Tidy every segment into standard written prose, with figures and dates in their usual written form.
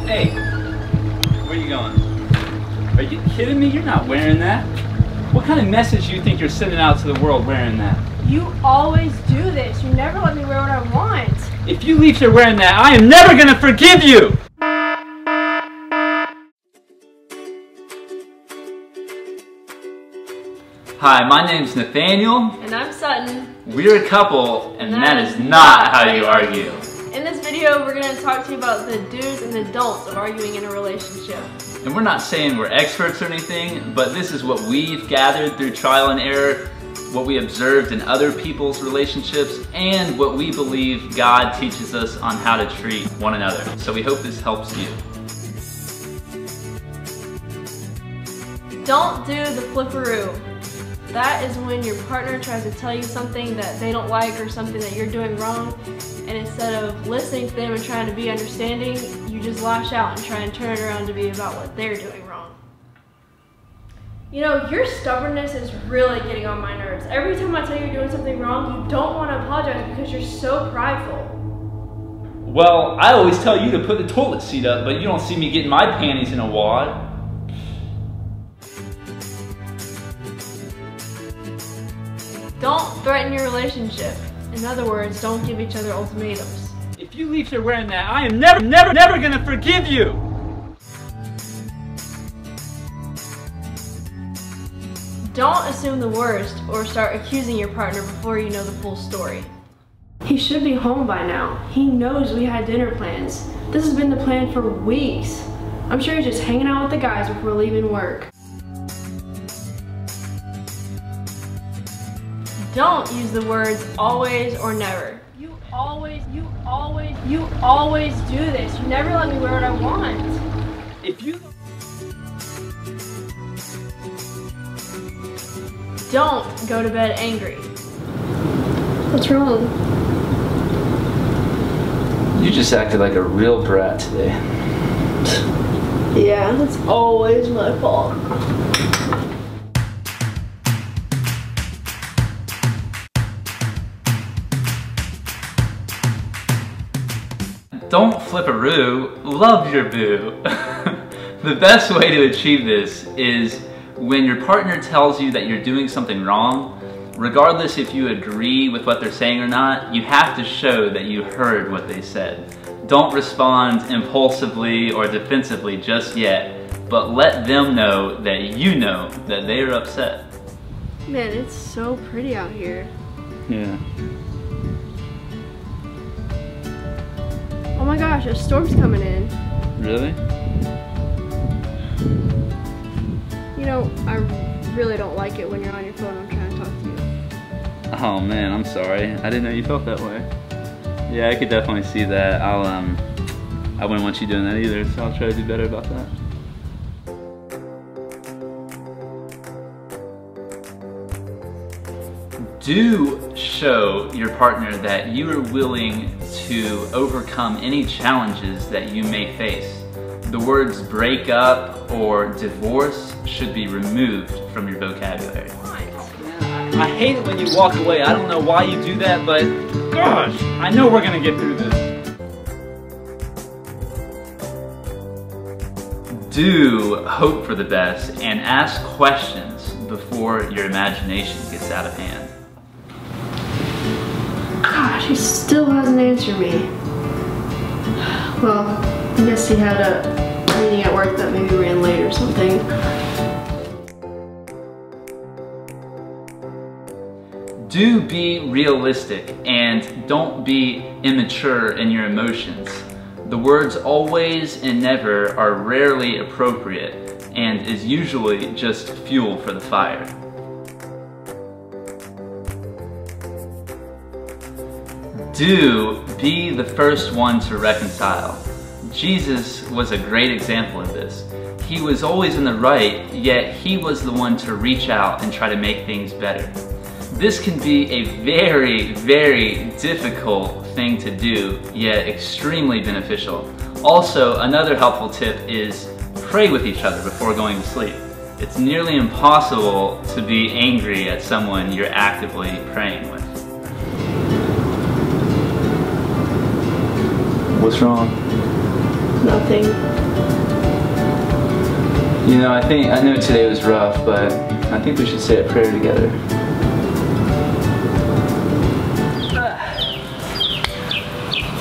Hey, where are you going? Are you kidding me? You're not wearing that. What kind of message do you think you're sending out to the world wearing that? You always do this. You never let me wear what I want. If you leave here wearing that, I am never going to forgive you! Hi, my name's Nathaniel. And I'm Sutton. We're a couple, and that is not how you argue. In this video, we're going to talk to you about the do's and the don'ts of arguing in a relationship. And we're not saying we're experts or anything, but this is what we've gathered through trial and error, what we observed in other people's relationships, and what we believe God teaches us on how to treat one another. So we hope this helps you. Don't do the flipperoo. That is when your partner tries to tell you something that they don't like or something that you're doing wrong, and instead of listening to them and trying to be understanding, you just lash out and try and turn it around to be about what they're doing wrong. You know, your stubbornness is really getting on my nerves. Every time I tell you you're doing something wrong, you don't want to apologize because you're so prideful. Well, I always tell you to put the toilet seat up, but you don't see me getting my panties in a wad. Don't threaten your relationship. In other words, don't give each other ultimatums. If you leave here wearing that, I am never gonna forgive you! Don't assume the worst or start accusing your partner before you know the full story. He should be home by now. He knows we had dinner plans. This has been the plan for weeks. I'm sure he's just hanging out with the guys before leaving work. Don't use the words always or never. You always do this. You never let me wear what I want. If you don't go to bed angry. What's wrong? You just acted like a real brat today. Yeah, that's always my fault. Don't flipperoo, love your boo. The best way to achieve this is when your partner tells you that you're doing something wrong, regardless if you agree with what they're saying or not, you have to show that you heard what they said. Don't respond impulsively or defensively just yet, but let them know that you know that they are upset. Man, it's so pretty out here. Yeah. Oh my gosh, a storm's coming in. Really? You know, I really don't like it when you're on your phone and I'm trying to talk to you. Oh man, I'm sorry. I didn't know you felt that way. Yeah, I could definitely see that. I wouldn't want you doing that either, so I'll try to do better about that. Do show your partner that you are willing to overcome any challenges that you may face. The words break up or divorce should be removed from your vocabulary. I hate it when you walk away. I don't know why you do that, but gosh, I know we're gonna get through this. Do hope for the best and ask questions before your imagination gets out of hand. Gosh, he still hasn't answered me. Well, I guess he had a meeting at work that maybe ran late or something. Do be realistic and don't be immature in your emotions. The words always and never are rarely appropriate and is usually just fuel for the fire. Do be the first one to reconcile. Jesus was a great example of this. He was always in the right, yet he was the one to reach out and try to make things better. This can be a very, very difficult thing to do, yet extremely beneficial. Also, another helpful tip is pray with each other before going to sleep. It's nearly impossible to be angry at someone you're actively praying with. What's wrong? Nothing. You know, I know today was rough, but I think we should say a prayer together.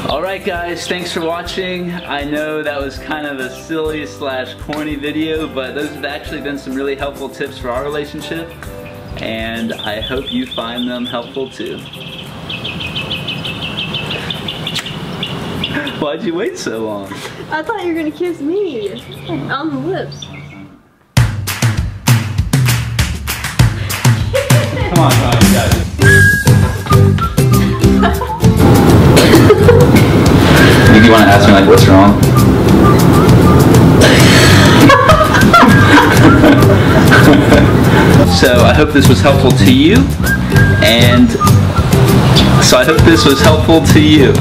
Alright guys, thanks for watching. I know that was kind of a silly / corny video, but those have actually been some really helpful tips for our relationship, and I hope you find them helpful too. Why'd you wait so long? I thought you were gonna kiss me on the lips. Come on, you got it. You want to ask me like what's wrong? So I hope this was helpful to you, and so I hope this was helpful to you.